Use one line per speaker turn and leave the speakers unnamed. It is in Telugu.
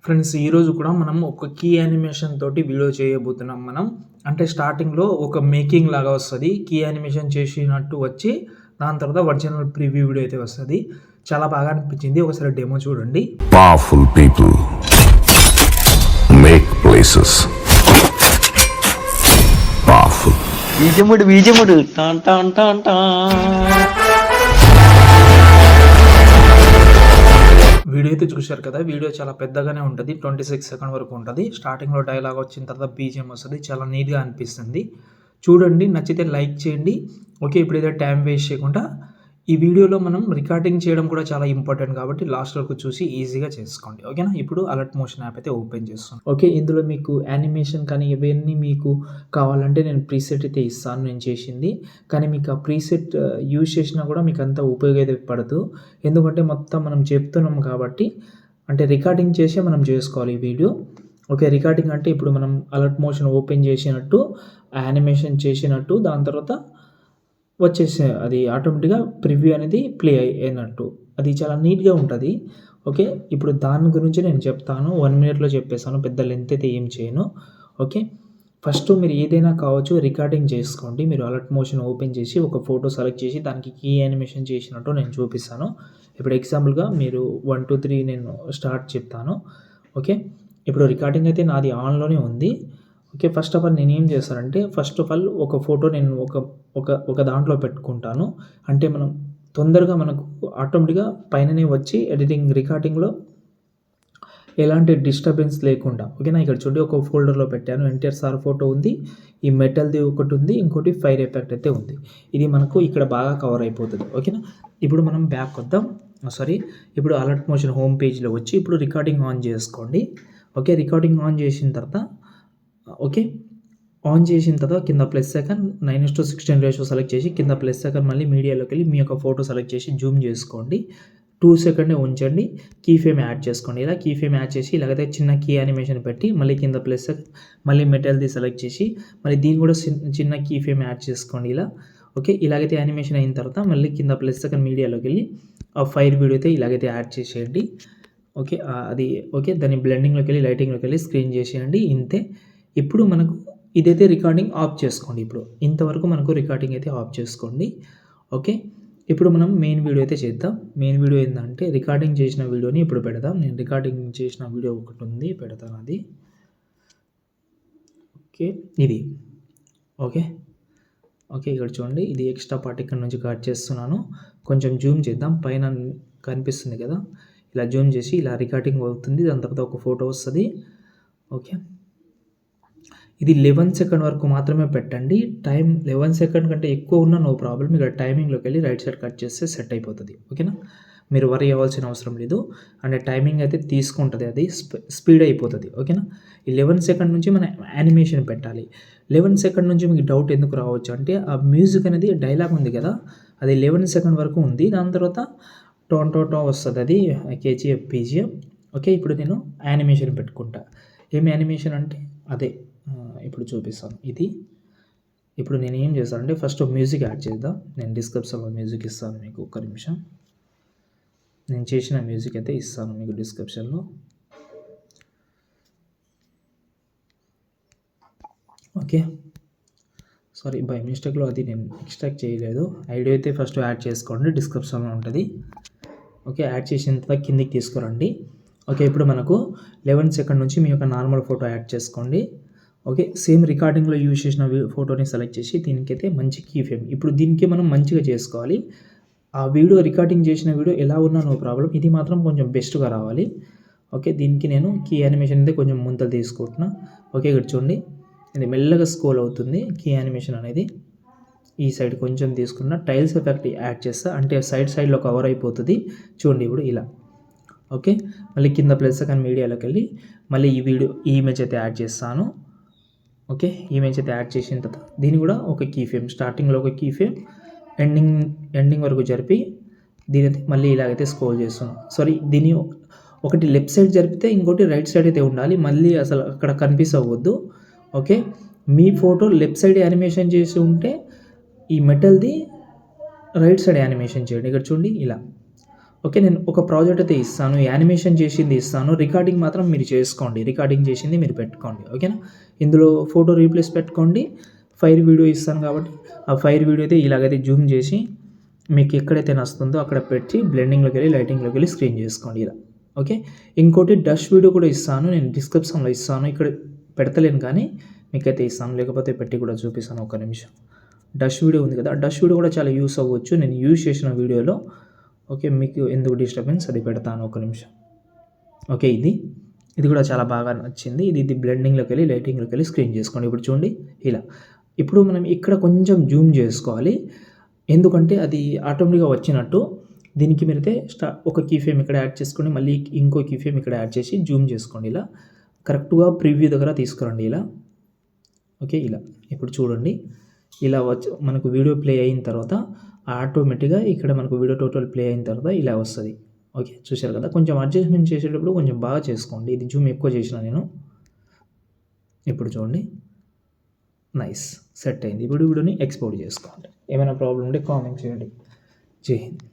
ఫ్రెండ్స్ ఈరోజు కూడా మనం ఒక కీ యానిమేషన్ తోటి వీడియో చేయబోతున్నాం మనం. అంటే స్టార్టింగ్‌లో ఒక మేకింగ్ లాగా వస్తది. కీ యానిమేషన్ చేసినట్టు వచ్చి దాని తర్వాత ఒరిజినల్ ప్రివ్యూ వీడియో అయితే వస్తది. చాలా బాగా అనిపించింది. ఒకసారి డెమో చూడండి.
Powerful people make places powerful.
బీజముడు టాన్ టాన్ టాన్ టాన్.
వీడియో అయితే చూశారు కదా. వీడియో చాలా పెద్దగానే ఉంటుంది. 26 సెకండ్ వరకు ఉంటుంది. స్టార్టింగ్‌లో డైలాగ్ వచ్చిన తర్వాత బీజీఎం వస్తది. చాలా నీట్‌గా అనిపిస్తుంది. చూడండి, నచ్చితే లైక్ చేయండి. ఓకే, ఇప్పుడైతే టైం వేస్ట్ చేయకుండా ఈ వీడియోలో మనం రికార్డింగ్ చేయడం కూడా చాలా ఇంపార్టెంట్ కాబట్టి లాస్ట్ వరకు చూసి ఈజీగా చేసుకోండి. ఓకేనా? ఇప్పుడు అలర్ట్ మోషన్ యాప్ అయితే ఓపెన్ చేస్తాను. ఓకే, ఇందులో మీకు యానిమేషన్ కానీ ఇవన్నీ మీకు కావాలంటే నేను ప్రీసెట్ అయితే ఇస్తాను నేను చేసింది. కానీ మీకు ఆ ప్రీసెట్ యూజ్ చేసినా కూడా మీకు అంత ఉపయోగపడదు. ఎందుకంటే మొత్తం మనం చెప్తున్నాం కాబట్టి, అంటే రికార్డింగ్ చేసే మనం చేసుకోవాలి ఈ వీడియో. ఓకే, రికార్డింగ్ అంటే ఇప్పుడు మనం అలర్ట్ మోషన్ ఓపెన్ చేసినట్టు యానిమేషన్ చేసినట్టు దాని తర్వాత వచ్చేసే అది ఆటోమేటిక్గా ప్రివ్యూ అనేది ప్లే అయినట్టు అది చాలా నీట్గా ఉంటుంది. ఓకే, ఇప్పుడు దాని గురించి నేను చెప్తాను. 1 మినిట్లో చెప్పేస్తాను. పెద్ద లెంత్ అయితే ఏం చేయను. ఓకే, ఫస్ట్ మీరు ఏదైనా కావచ్చు రికార్డింగ్ చేసుకోండి. మీరు అలర్ట్ మోషన్ ఓపెన్ చేసి ఒక ఫోటో సెలెక్ట్ చేసి దానికి కీ యానిమేషన్ చేసినట్టు నేను చూపిస్తాను. ఇప్పుడు ఎగ్జాంపుల్గా మీరు 1, 2, 3 నేను స్టార్ట్ చెప్తాను. ఓకే, ఇప్పుడు రికార్డింగ్ అయితే నాది ఆన్లోనే ఉంది. ఓకే, ఫస్ట్ ఆఫ్ ఆల్ నేను ఏం చేస్తానంటే ఫస్ట్ ఆఫ్ ఆల్ ఒక ఫోటో నేను ఒక దాంట్లో పెట్టుకుంటాను. అంటే మనం తొందరగా మనకు ఆటోమేటిక్గా పైననే వచ్చి ఎడిటింగ్ రికార్డింగ్లో ఎలాంటి డిస్టర్బెన్స్ లేకుండా. ఓకేనా? ఇక్కడ చూడండి, ఒక ఫోల్డర్లో పెట్టాను. ఎన్టీఆర్ సార్ ఫోటో ఉంది, ఈ మెటల్ది ఒకటి ఉంది, ఇంకోటి ఫైర్ ఎఫెక్ట్ అయితే ఉంది. ఇది మనకు ఇక్కడ బాగా కవర్ అయిపోతుంది. ఓకేనా? ఇప్పుడు మనం బ్యాక్ వద్దాం. ఇప్పుడు అలర్ట్ మోషన్ హోమ్ పేజ్లో వచ్చి ఇప్పుడు రికార్డింగ్ ఆన్ చేసుకోండి. ఓకే, రికార్డింగ్ ఆన్ చేసిన తర్వాత ఓకే, ఆన్ చేసిన తర్వాత కింద ప్లస్ సెకండ్ 9:16 రేషియో సెలెక్ట్ చేసి కింద ప్లస్ సెకండ్ మళ్ళీ మీడియాలోకి వెళ్ళి మీ యొక్క ఫోటో సెలెక్ట్ చేసి జూమ్ చేసుకోండి. 2 సెకండే ఉంచండి. కీ ఫ్రేమ్ యాడ్ చేసుకోండి. ఇలా కీ ఫ్రేమ్ యాడ్ చేసి ఇలాగైతే చిన్న కీ యానిమేషన్ పెట్టి మళ్ళీ కింద ప్లస్ మళ్ళీ మెటల్ది సెలెక్ట్ చేసి మళ్ళీ దీన్ని కూడా చిన్న కీ ఫ్రేమ్ యాడ్ చేసుకోండి ఇలా. ఓకే, ఇలాగైతే యానిమేషన్ అయిన తర్వాత మళ్ళీ కింద ప్లస్ సెకండ్ మీడియాలోకి వెళ్ళి ఆ ఫైర్ వీడియో అయితే ఇలాగైతే యాడ్ చేసేయండి. ఓకే, అది ఓకే, దాన్ని బ్లెండింగ్లోకి వెళ్ళి లైటింగ్లోకి వెళ్ళి స్క్రీన్ చేసేయండి. ఇంతే. ఇప్పుడు మనకు ఇదైతే రికార్డింగ్ ఆఫ్ చేసుకోండి. ఇప్పుడు ఇంతవరకు మనకు రికార్డింగ్ అయితే ఆఫ్ చేసుకోండి. ఓకే, ఇప్పుడు మనం మెయిన్ వీడియో అయితే చేద్దాం. మెయిన్ వీడియో ఏంటంటే రికార్డింగ్ చేసిన వీడియోని ఇప్పుడు పెడదాం. నేను రికార్డింగ్ చేసిన వీడియో ఒకటి ఉంది, పెడతాను అది. ఓకే, ఇది ఓకే ఓకే ఇక్కడ చూడండి, ఇది ఎక్స్ట్రా పార్ట్ ఇక్కడ నుంచి కట్ చేస్తున్నాను. కొంచెం జూమ్ చేద్దాం. పైన కనిపిస్తుంది కదా, ఇలా జూమ్ చేసి ఇలా రికార్డింగ్ అవుతుంది. దాని తర్వాత ఒక ఫోటో వస్తుంది. ఓకే, ఇది 11 సెకండ్ వరకు మాత్రమే పెట్టండి. టైం 11 సెకండ్ కంటే ఎక్కువ ఉన్నా నో ప్రాబ్లం. ఇక్కడ టైమింగ్లోకి వెళ్ళి రైట్ సైడ్ కట్ చేస్తే సెట్ అయిపోతుంది. ఓకేనా? మీరు వరీ అవ్వాల్సిన అవసరం లేదు. అంటే టైమింగ్ అయితే తీసుకుంటుంది, అది స్పీడ్ అయిపోతుంది. ఓకేనా? 11 సెకండ్ నుంచి మనం యానిమేషన్ పెట్టాలి. 11 సెకండ్ నుంచి మీకు డౌట్ ఎందుకు రావచ్చు అంటే ఆ మ్యూజిక్ అనేది డైలాగ్ ఉంది కదా, అది 11 సెకండ్ వరకు ఉంది. దాని తర్వాత టో వస్తుంది, అది కేజీఎఫ్ పీజీఎఫ్. ఓకే, ఇప్పుడు నేను యానిమేషన్ పెట్టుకుంటా. ఏం యానిమేషన్ అంటే అదే ఇప్పుడు చూపిస్తాను. ఇది ఇప్పుడు నేను ఏం చేస్తానంటే ఫస్ట్ మ్యూజిక్ యాడ్ చేద్దాం. నేను డిస్క్రిప్షన్లో మ్యూజిక్ ఇస్తాను మీకు. ఒక్క నిమిషం, నేను చేసిన మ్యూజిక్ అయితే ఇస్తాను మీకు డిస్క్రిప్షన్లో. ఓకే, సారీ, బై మిస్టేక్లో అది నేను ఎక్స్ట్రాక్ట్ చేయలేదు. ఐడియా అయితే ఫస్ట్ యాడ్ చేసుకోండి, డిస్క్రిప్షన్లో ఉంటుంది. ఓకే, యాడ్ చేసిన తర్వాత కిందికి తీసుకురండి. ఓకే, ఇప్పుడు మనకు 11 సెకండ్ నుంచి మీ యొక్క నార్మల్ ఫోటో యాడ్ చేసుకోండి. ఓకే, సేమ్ రికార్డింగ్లో యూజ్ చేసిన ఫోటోని సెలెక్ట్ చేసి దీనికైతే మంచి కీ ఫ్రేమ్. ఇప్పుడు దీనికి మనం మంచిగా చేసుకోవాలి. ఆ వీడియో రికార్డింగ్ చేసిన వీడియో ఎలా ఉన్నా నో ప్రాబ్లం, ఇది మాత్రం కొంచెం బెస్ట్గా రావాలి. ఓకే, దీనికి నేను కీ యానిమేషన్ అయితే కొంచెం ముందలు తీసుకుంటున్నా. ఓకే, ఇక్కడ చూడండి, ఇది మెల్లగా స్క్రోల్ అవుతుంది. కీ యానిమేషన్ అనేది ఈ సైడ్ కొంచెం తీసుకున్న టైల్స్ ఎఫెక్ట్ యాడ్ చేస్తా, అంటే సైడ్లో కవర్ అయిపోతుంది. చూడండి ఇప్పుడు ఇలా. ఓకే, మళ్ళీ కింద ప్లస్ సెకండ్ మీడియాలోకి వెళ్ళి మళ్ళీ ఈ ఇమేజ్ అయితే యాడ్ చేస్తాను. ఓకే, ఇమేజ్ అయితే యాడ్ చేసిన తర్వాత దీన్ని కూడా ఒక కీ ఫ్రేమ్, స్టార్టింగ్లో ఒక కీ ఫ్రేమ్, ఎండింగ్ వరకు జరిపి దీని అయితే మళ్ళీ ఇలాగైతే స్క్రోల్ చేస్తున్నాం. సారీ, దీన్ని ఒకటి లెఫ్ట్ సైడ్ జరిపితే ఇంకోటి రైట్ సైడ్ అయితే ఉండాలి. మళ్ళీ అసలు అక్కడ కన్ఫ్యూజ్ అవ్వద్దు. ఓకే, మీ ఫోటో లెఫ్ట్ సైడ్ యానిమేషన్ చేసి ఉంటే ఈ మెటల్ది రైట్ సైడ్ యానిమేషన్ చేయండి. ఇక్కడ చూడండి ఇలా. ఓకే. నేను ఒక ప్రాజెక్ట్ అయితే ఇస్తాను. యానిమేషన్ చేసింది ఇస్తాను. రికార్డింగ్ మాత్రం మీరు చేసుకోండి. రికార్డింగ్ చేసింది మీరు పెట్టుకోండి. ఓకేనా? ఇందులో ఫోటో రీప్లేస్ పెట్టుకోండి. ఫైర్ వీడియో ఇస్తాను కాబట్టి ఆ ఫైర్ వీడియో అయితే ఇలాగైతే జూమ్ చేసి మీకు ఎక్కడైతే నచ్చుతుందో అక్కడ పెట్టి బ్లెండింగ్‌లోకెళ్ళి, లైటింగ్‌లోకెళ్ళి స్క్రీన్ చేసుకోండి ఇలా. ఓకే. ఇంకోటి డస్ట్ వీడియో కూడా ఇస్తాను. నేను డిస్క్రిప్షన్‌లో ఇస్తాను. ఇక్కడ పెడతలేను కానీ మీకైతే ఇస్తాను. లేకపోతే పెట్టి కూడా చూపిస్తాను. ఒక్క నిమిషం. డస్ట్ వీడియో ఉంది కదా! డస్ట్ వీడియో కూడా చాలా యూజ్ అవ్వచ్చు. నేను యూజ్ చేసిన వీడియోలో ఓకే. మీకు ఎందుకు డిస్టర్బెన్స్ అది పెడతాను. ఒక నిమిషం. ఓకే. ఇది కూడా చాలా బాగా నచ్చింది. ఇది బ్లెండింగ్‌లోకెళ్ళి, లైటింగ్‌లోకెళ్ళి స్క్రీన్ చేసుకోండి. ఇప్పుడు చూడండి ఇలా. ఇప్పుడు మనం ఇక్కడ కొంచెం జూమ్ చేసుకోవాలి. ఎందుకంటే అది ఆటోమేటిక్‌గా వచ్చినట్టు దీనికి మీరైతే ఒక కీ ఫ్రేమ్ ఇక్కడ యాడ్ చేసుకోండి. మళ్ళీ ఇంకో కీ ఫ్రేమ్ ఇక్కడ యాడ్ చేసి జూమ్ చేసుకోండి ఇలా. కరెక్ట్‌గా ప్రివ్యూ దగ్గర తీసుకురండి ఇలా. ఓకే. ఇలా. ఇప్పుడు చూడండి. ఇలా మనకు వీడియో ప్లే అయిన తర్వాత ఆటోమేటిక్‌గా ఇక్కడ మనకు వీడియో టోటల్ ప్లే అయిన తర్వాత ఇలా వస్తది. ఓకే. చూశారు కదా! కొంచెం అడ్జస్ట్‌మెంట్ చేసేటప్పుడు కొంచెం బాగా చేసుకోండి. ఇది జూమ్ ఎక్కువ చేసినా నేను. ఇప్పుడు చూడండి. నైస్. సెట్ అయింది. ఇప్పుడు వీడియోని ఎక్స్‌పోర్ట్ చేసుకోండి. ఏమైనా ప్రాబ్లమ్ ఉంటే కామెంట్ చేయండి. జై హింద్.